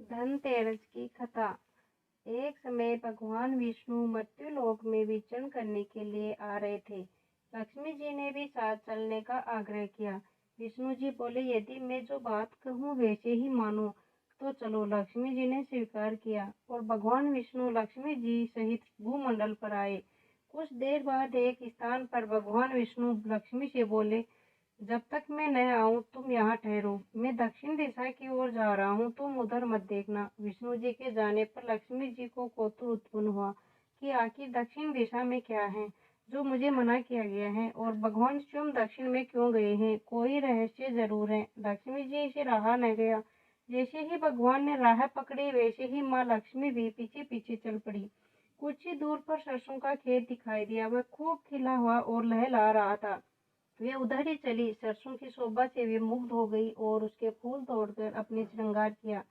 धनतेरस की कथा। एक समय भगवान विष्णु मर्त्युलोक में विचरण करने के लिए आ रहे थे। लक्ष्मी जी ने भी साथ चलने का आग्रह किया। विष्णु जी बोले, यदि मैं जो बात कहूँ वैसे ही मानो तो चलो। लक्ष्मी जी ने स्वीकार किया और भगवान विष्णु लक्ष्मी जी सहित भूमंडल पर आए। कुछ देर बाद एक स्थान पर भगवान विष्णु लक्ष्मी से बोले, जब तक मैं न आऊं तुम यहाँ ठहरो। मैं दक्षिण दिशा की ओर जा रहा हूँ, तुम उधर मत देखना। विष्णु जी के जाने पर लक्ष्मी जी को कौतूहल उत्पन्न हुआ कि आखिर दक्षिण दिशा में क्या है जो मुझे मना किया गया है, और भगवान स्वयं दक्षिण में क्यों गए हैं। कोई रहस्य जरूर है। लक्ष्मी जी से रहा न गया। जैसे ही भगवान ने राह पकड़ी वैसे ही माँ लक्ष्मी भी पीछे पीछे चल पड़ी। कुछ ही दूर पर सरसों का खेत दिखाई दिया। वह खूब खिला हुआ और लहला रहा था। वे उधर ही चली। सरसों की शोभा से वे मुग्ध हो गई और उसके फूल तोड़कर अपने श्रृंगार किया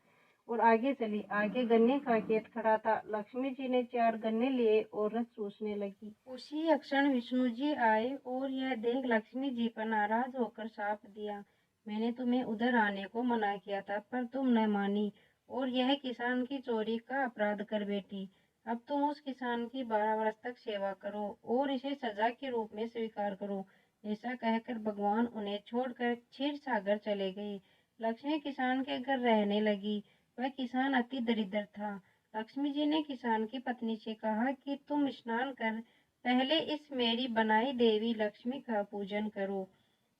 और आगे चली। आगे गन्ने का खेत खड़ा था। लक्ष्मी जी ने 4 गन्ने लिए और रस चूसने लगी। उसी क्षण विष्णु जी आए और यह देख लक्ष्मी जी पर नाराज होकर शाप दिया, मैंने तुम्हें उधर आने को मना किया था पर तुम न मानी और यह किसान की चोरी का अपराध कर बैठी। अब तुम उस किसान की 12 वर्ष तक सेवा करो और इसे सजा के रूप में स्वीकार करो। ऐसा कहकर भगवान उन्हें छोड़कर क्षीर सागर चले गए। लक्ष्मी किसान के घर रहने लगी। वह किसान अति दरिद्र था। लक्ष्मी जी ने किसान की पत्नी से कहा कि तुम स्नान कर पहले इस मेरी बनाई देवी लक्ष्मी का पूजन करो,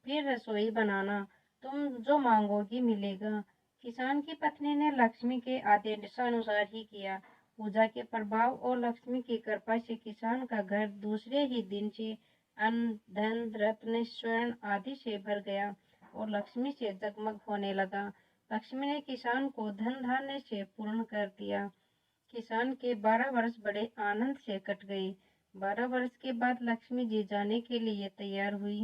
फिर रसोई बनाना, तुम जो मांगोगी मिलेगा। किसान की पत्नी ने लक्ष्मी के आदेशानुसार ही किया। पूजा के प्रभाव और लक्ष्मी की कृपा से किसान का घर दूसरे ही दिन से अन्न, धन, रत्न, स्वर्ण आदि से भर गया और लक्ष्मी से जगमग होने लगा। लक्ष्मी ने किसान को धन धान्य से पूर्ण कर दिया। किसान के 12 वर्ष बड़े आनंद से कट गए। 12 वर्ष के बाद लक्ष्मी जी जाने के लिए तैयार हुई।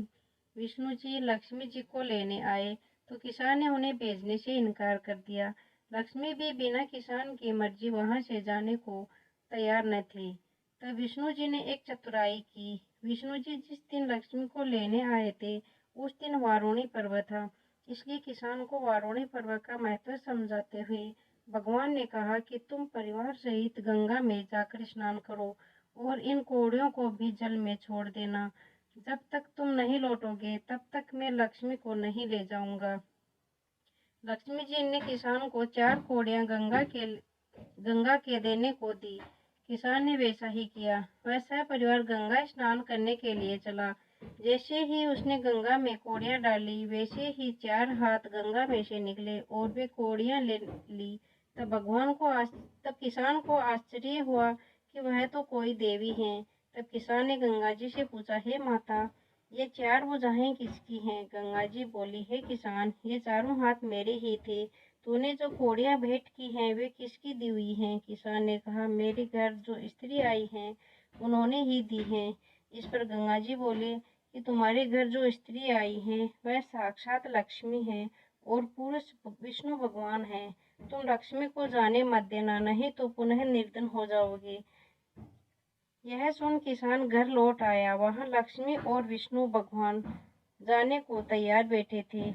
विष्णु जी लक्ष्मी जी को लेने आए तो किसान ने उन्हें भेजने से इनकार कर दिया। लक्ष्मी भी बिना किसान की मर्जी वहां से जाने को तैयार न थे। तब विष्णु जी ने एक चतुराई की। विष्णु जी जिस दिन लक्ष्मी को लेने आए थे उस दिन वारुणी पर्व था, इसलिए किसान को वारुणी पर्व का महत्व समझाते हुए भगवान ने कहा कि तुम परिवार सहित गंगा में जाकर स्नान करो और इन कोड़ियों को भी जल में छोड़ देना। जब तक तुम नहीं लौटोगे तब तक मैं लक्ष्मी को नहीं ले जाऊंगा। लक्ष्मी जी ने किसान को 4 कोड़ियां गंगा के देने को दी। किसान ने वैसा ही किया। वह सपरिवार गंगा स्नान करने के लिए चला। जैसे ही उसने गंगा में कोड़ियां डाली वैसे ही 4 हाथ गंगा में से निकले और वे कोड़ियां ले ली। तब किसान को आश्चर्य हुआ कि वह तो कोई देवी है। तब किसान ने गंगा जी से पूछा, हे माता, ये 4 भुजाएं किसकी हैं? गंगा जी बोली, हे किसान, ये चारों हाथ मेरे ही थे। तूने जो कोड़ियां भेंट की हैं वे किसकी दी हुई हैं? किसान ने कहा, मेरे घर जो स्त्री आई हैं उन्होंने ही दी हैं। इस पर गंगा जी बोले कि तुम्हारे घर जो स्त्री आई हैं वह साक्षात लक्ष्मी है और पुरुष विष्णु भगवान है। तुम लक्ष्मी को जाने मत देना, नहीं तो पुनः निर्धन हो जाओगे। यह सुन किसान घर लौट आया। वहां लक्ष्मी और विष्णु भगवान जाने को तैयार बैठे थे।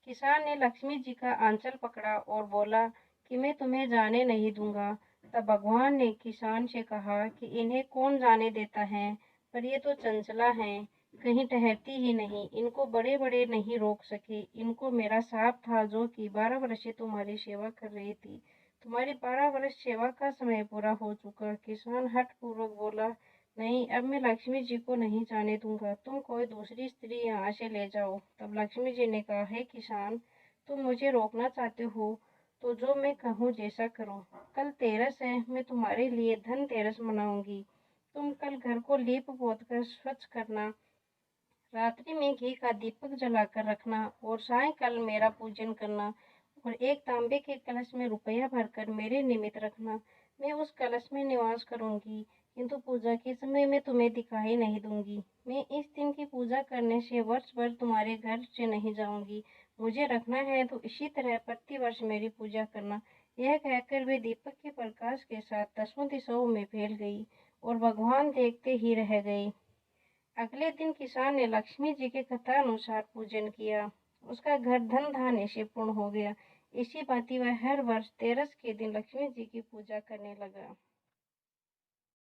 किसान ने लक्ष्मी जी का आंचल पकड़ा और बोला कि मैं तुम्हें जाने नहीं दूंगा। तब भगवान ने किसान से कहा कि इन्हें कौन जाने देता है, पर ये तो चंचला हैं, कहीं ठहरती ही नहीं। इनको बड़े बड़े नहीं रोक सके। इनको मेरा साप था जो कि 12 वर्ष से तुम्हारी सेवा कर रही थी। तुम्हारी 12 वर्ष सेवा का समय पूरा हो चुका। किसान हठ पूर्वक बोला, नहीं, अब मैं लक्ष्मी जी को नहीं जाने दूंगा। तुम कोई दूसरी स्त्री यहाँ से ले जाओ। तब लक्ष्मी जी ने कहा, हे किसान, तुम मुझे रोकना चाहते हो तो जो मैं कहूँ जैसा करो। कल तेरस है, मैं तुम्हारे लिए धनतेरस मनाऊंगी। तुम कल घर को लीप पोत कर स्वच्छ करना, रात्रि में घी का दीपक जलाकर रखना और सायंकाल मेरा पूजन करना और एक तांबे के कलश में रुपया भरकर मेरे निमित्त रखना। मैं उस कलश में निवास करूंगी, किंतु पूजा के समय मैं तुम्हें दिखाई नहीं दूंगी। मैं इस दिन की पूजा करने से वर्ष भर तुम्हारे घर से नहीं जाऊंगी। मुझे रखना है तो इसी तरह प्रति वर्ष मेरी पूजा करना। यह कहकर वे दीपक के प्रकाश के साथ 10 दिशाओं में फैल गई और भगवान देखते ही रह गए। अगले दिन किसान ने लक्ष्मी जी के कथा अनुसार पूजन किया। उसका घर धन धान्य से पूर्ण हो गया। इसी भांति वह हर वर्ष तेरस के दिन लक्ष्मी जी की पूजा करने लगा।